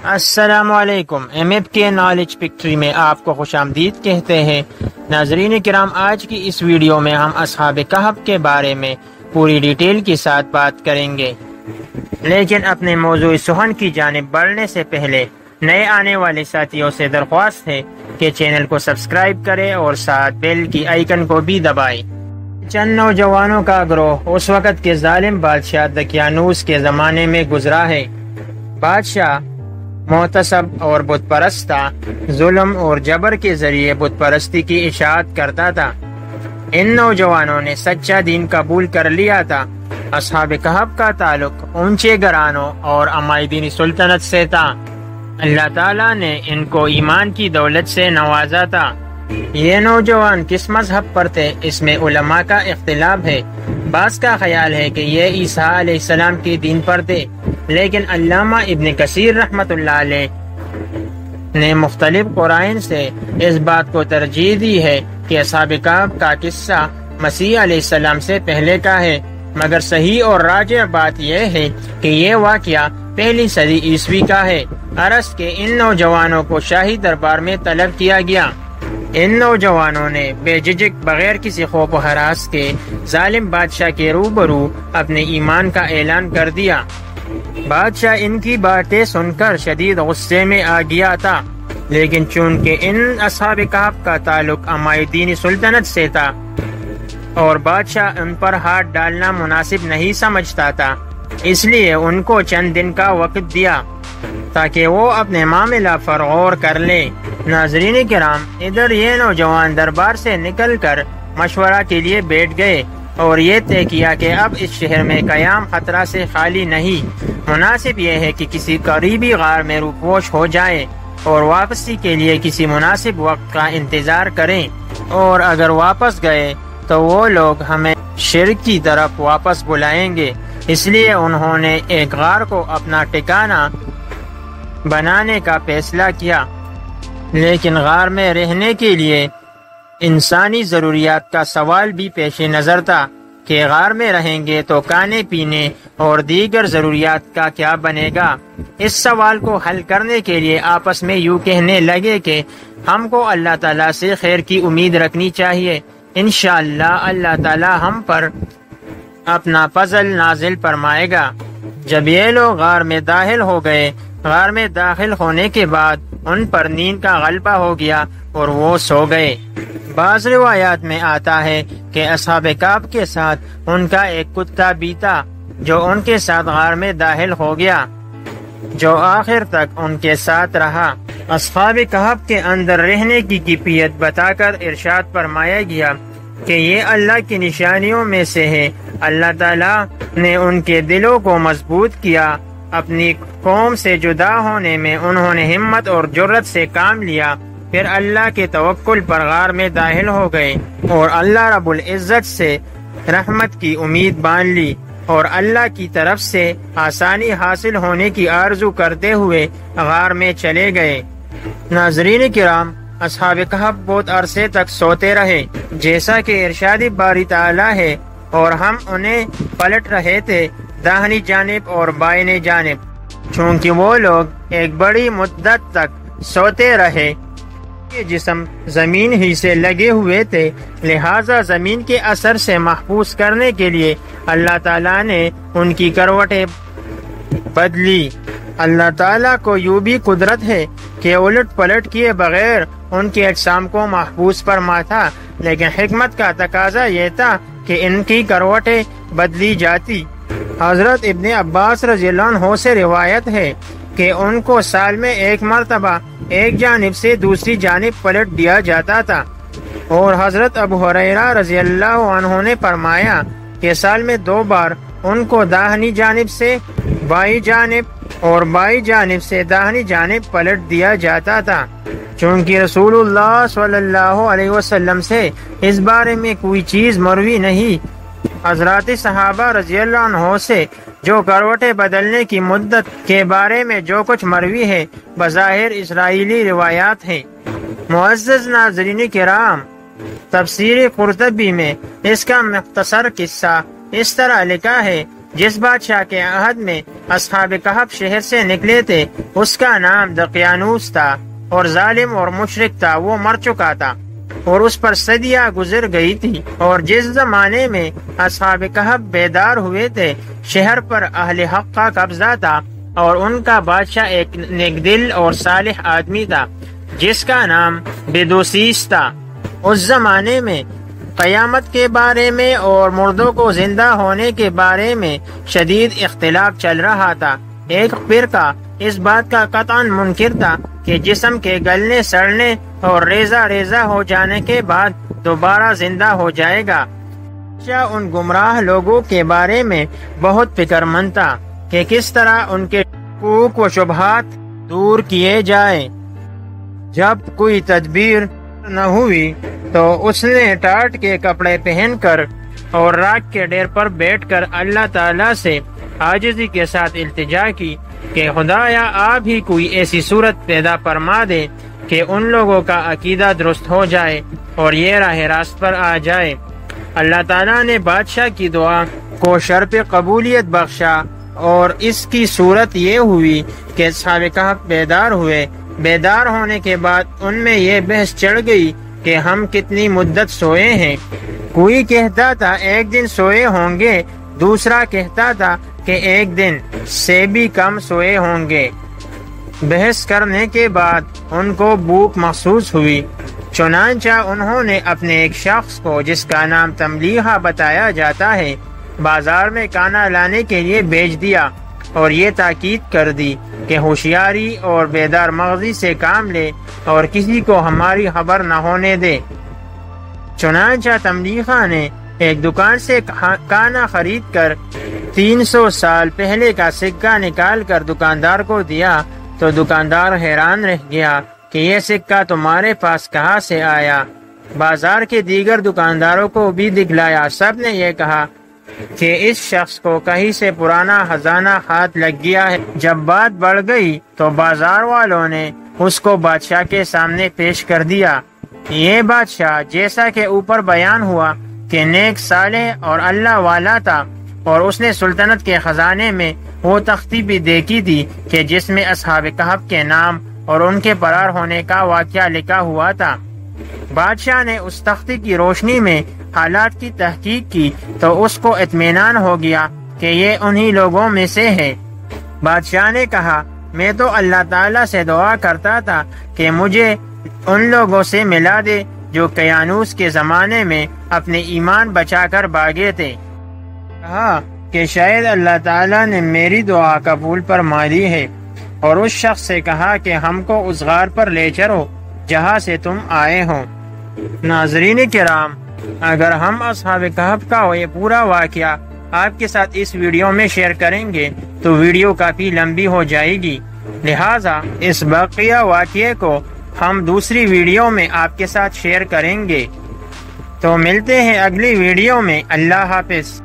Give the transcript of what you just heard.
السلام علیکم، MFK knowledge پکٹری میں آپ کو خوش آمدید کہتے ہیں۔ ناظرین کرام، آج کی اس ویڈیو میں ہم اصحاب کہف کے بارے میں پوری ڈیٹیل کے ساتھ بات کریں گے، لیکن اپنے موضوع سخن کی جانب بڑھنے سے پہلے نئے آنے والے ساتھیوں سے درخواست ہے کہ چینل کو سبسکرائب کریں اور ساتھ بیل کی آئیکن کو بھی دبائیں۔ چند نوجوانوں کا گروہ اس وقت کے ظالم بادشاہ دقیانوس کے زمانے میں گزرا ہے۔ بادشاہ محتسب اور بت پرست تھا، ظلم اور جبر کے ذریعے بت پرستی کی اشاعت کرتا تھا۔ ان نوجوانوں نے سچا دین قبول کر لیا تھا۔ اصحاب کہف کا تعلق اونچے گھرانوں اور عمائدین سلطنت سے تھا۔ اللہ تعالیٰ نے ان کو ایمان کی دولت سے نوازا تھا۔ یہ نوجوان کس مذہب پر تھے، اس میں علماء کا اختلاف ہے۔ بعض کا خیال ہے کہ یہ عیسیٰ علیہ السلام کے دین پر تھے، لیکن علامہ ابن کثیر رحمۃ اللہ علیہ نے مختلف قرائن سے اس بات کو ترجیح دی ہے کہ اصحاب کہف کا قصہ مسیح علیہ السلام سے پہلے کا ہے، مگر صحیح اور راجح بات یہ ہے کہ یہ واقعہ پہلی صدی عیسوی کا ہے۔ عرض کے ان نوجوانوں کو شاہی دربار میں طلب کیا گیا۔ ان نوجوانوں نے بے جھجک بغیر کسی خوف و ہراس کے ظالم بادشاہ کے روبرو اپنے ایمان کا اعلان کر دیا۔ بادشاہ ان کی باتیں سن کر شدید غصے میں آ گیا تھا، لیکن چونکہ ان اصحاب کہف کا تعلق عمائدین سلطنت سے تھا اور بادشاہ ان پر ہاتھ ڈالنا مناسب نہیں سمجھتا تھا، اس لیے ان کو چند دن کا وقت دیا تاکہ وہ اپنے معاملہ پر غور کر لیں۔ ناظرین کرام، ادھر یہ نوجوان دربار سے نکل کر مشورہ کے لیے بیٹھ گئے اور یہ طے کیا کہ اب اس شہر میں قیام خطرہ سے خالی نہیں۔ مناسب یہ ہے کہ کسی قریبی غار میں روپوش ہو جائیں اور واپسی کے لیے کسی مناسب وقت کا انتظار کریں، اور اگر واپس گئے تو وہ لوگ ہمیں شرک کی طرف واپس بلائیں گے۔ اس لیے انہوں نے ایک غار کو اپنا ٹھکانہ بنانے کا فیصلہ کیا، لیکن غار میں رہنے کے لیے انسانی ضروریات کا سوال بھی پیش نظر تھا کہ غار میں رہیں گے تو کھانے پینے اور دیگر ضروریات کا کیا بنے گا۔ اس سوال کو حل کرنے کے لیے آپس میں یوں کہنے لگے کہ ہم کو اللہ تعالیٰ سے خیر کی امید رکھنی چاہیے، انشاءاللہ اللہ تعالیٰ ہم پر اپنا فضل نازل فرمائے گا۔ جب یہ لوگ غار میں داخل ہو گئے، غار میں داخل ہونے کے بعد ان پر نیند کا غلبہ ہو گیا اور وہ سو گئے۔ بعض روایات میں آتا ہے کہ اصحاب کہف کے ساتھ ان کا ایک کتا بھی تھا جو ان کے ساتھ غار میں داخل ہو گیا، جو آخر تک ان کے ساتھ رہا۔ اصحاب کہف کے اندر رہنے کی کیفیت بتا کر ارشاد فرمایا گیا کہ یہ اللہ کی نشانیوں میں سے ہے۔ اللہ تعالیٰ نے ان کے دلوں کو مضبوط کیا۔ اپنی قوم سے جدا ہونے میں انہوں نے ہمت اور جرت سے کام لیا، پھر اللہ کے توکل پر غار میں داخل ہو گئے اور اللہ رب العزت سے رحمت کی امید باندھ لی اور اللہ کی طرف سے آسانی حاصل ہونے کی آرزو کرتے ہوئے غار میں چلے گئے۔ ناظرین کرام، اصحاب کہف بہت عرصے تک سوتے رہے، جیسا کہ ارشاد باری تعالیٰ ہے، اور ہم انہیں پلٹ رہے تھے داہنی جانب اور بائیں جانب۔ چونکہ وہ لوگ ایک بڑی مدت تک سوتے رہے، یہ جسم زمین ہی سے لگے ہوئے تھے، لہٰذا زمین کے اثر سے محفوظ کرنے کے لیے اللہ تعالیٰ نے ان کی کروٹیں بدلی۔ اللہ تعالیٰ کو یوں بھی قدرت ہے کہ الٹ پلٹ کیے بغیر ان کے اجسام کو محفوظ فرماتا، لیکن حکمت کا تقاضا یہ تھا کہ ان کی کروٹیں بدلی جاتی۔ حضرت ابن عباس رضی اللہ عنہ سے روایت ہے کہ ان کو سال میں ایک مرتبہ ایک جانب سے دوسری جانب پلٹ دیا جاتا تھا، اور حضرت ابو ہریرہ رضی اللہ عنہ نے فرمایا کہ سال میں 2 بار ان کو داہنی جانب سے بائیں جانب اور بائیں جانب سے داہنی جانب پلٹ دیا جاتا تھا، چونکہ رسول اللہ صلی اللہ علیہ وسلم سے اس بارے میں کوئی چیز مروی نہیں۔ حضرات صحابہ رضی اللہ عنہ سے جو کروٹیں بدلنے کی مدت کے بارے میں جو کچھ مروی ہے، بظاہر اسرائیلی روایات ہیں۔ معزز ناظرین کرام، تفسیر قرطبی میں اس کا مختصر قصہ اس طرح لکھا ہے جس بادشاہ کے عہد میں اصحاب کہف شہر سے نکلے تھے اس کا نام دقیانوس تھا، اور ظالم اور مشرک تھا، وہ مر چکا تھا اور اس پر صدیاں گزر گئی تھی۔ اور جس زمانے میں اصحاب کہف بیدار ہوئے تھے شہر پر اہل حق کا قبضہ تھا، اور ان کا بادشاہ ایک نیک دل اور صالح آدمی تھا جس کا نام بیدوسیس تھا۔ اس زمانے میں قیامت کے بارے میں اور مردوں کو زندہ ہونے کے بارے میں شدید اختلاف چل رہا تھا۔ ایک فرقہ اس بات کا قطعاً منکر تھا کہ جسم کے گلنے سڑنے اور ریزہ ریزہ ہو جانے کے بعد دوبارہ زندہ ہو جائے گا۔ ان گمراہ لوگوں کے بارے میں بہت فکر مند تھا کہ کس طرح ان کے شکوک و شبہات دور کیے جائیں۔ جب کوئی تدبیر نہ ہوئی تو اس نے ٹاٹ کے کپڑے پہن کر اور راکھ کے ڈیر پر بیٹھ کر اللہ تعالیٰ سے عاجزی کے ساتھ التجا کی کہ خدایا آپ ہی کوئی ایسی صورت پیدا فرما دے کہ ان لوگوں کا عقیدہ درست ہو جائے اور یہ راہ راست پر آ جائے۔ اللہ تعالیٰ نے بادشاہ کی دعا کو شرف قبولیت بخشا، اور اس کی صورت یہ ہوئی کہ اصحاب کہف بیدار ہوئے۔ بیدار ہونے کے بعد ان میں یہ بحث چڑھ گئی کہ ہم کتنی مدت سوئے ہیں۔ کوئی کہتا تھا ایک دن سوئے ہوں گے، دوسرا کہتا تھا کہ ایک دن سے بھی کم سوئے ہوں گے۔ بحث کرنے کے بعد ان کو بھوک محسوس ہوئی، چنانچہ انہوں نے اپنے ایک شخص کو جس کا نام تملیحہ بتایا جاتا ہے بازار میں کھانا لانے کے لیے بھیج دیا، اور یہ تاکید کر دی کہ ہوشیاری اور بیدار مغزی سے کام لے اور کسی کو ہماری خبر نہ ہونے دے۔ چنانچہ تملیحہ نے ایک دکان سے کھانا خرید کر 300 سال پہلے کا سکہ نکال کر دکاندار کو دیا، تو دکاندار حیران رہ گیا کہ یہ سکہ تمہارے پاس کہاں سے آیا۔ بازار کے دیگر دکانداروں کو بھی دکھلایا، سب نے یہ کہا کہ اس شخص کو کہیں سے پرانا خزانہ ہاتھ لگ گیا ہے۔ جب بات بڑھ گئی تو بازار والوں نے اس کو بادشاہ کے سامنے پیش کر دیا۔ یہ بادشاہ جیسا کہ اوپر بیان ہوا کہ نیک صالح اور اللہ والا تھا، اور اس نے سلطنت کے خزانے میں وہ تختی بھی دیکھی تھی کہ جس میں اصحاب کہف کے نام اور ان کے فرار ہونے کا واقعہ لکھا ہوا تھا۔ بادشاہ نے اس تختی کی روشنی میں حالات کی تحقیق کی تو اس کو اطمینان ہو گیا کہ یہ انہی لوگوں میں سے ہے۔ بادشاہ نے کہا میں تو اللہ تعالیٰ سے دعا کرتا تھا کہ مجھے ان لوگوں سے ملا دے جو قیانوس کے زمانے میں اپنے ایمان بچا کر بھاگے تھے۔ کہا کہ شاید اللہ تعالیٰ نے میری دعا قبول فرما لی ہے، اور اس شخص سے کہا کہ ہم کو اس غار پر لے چلو جہاں سے تم آئے ہو۔ ناظرین کرام، اگر ہم اصحاب کہف کا یہ پورا واقعہ آپ کے ساتھ اس ویڈیو میں شیئر کریں گے تو ویڈیو کافی لمبی ہو جائے گی، لہٰذا اس بقیہ واقعے کو ہم دوسری ویڈیو میں آپ کے ساتھ شیئر کریں گے۔ تو ملتے ہیں اگلی ویڈیو میں۔ اللہ حافظ۔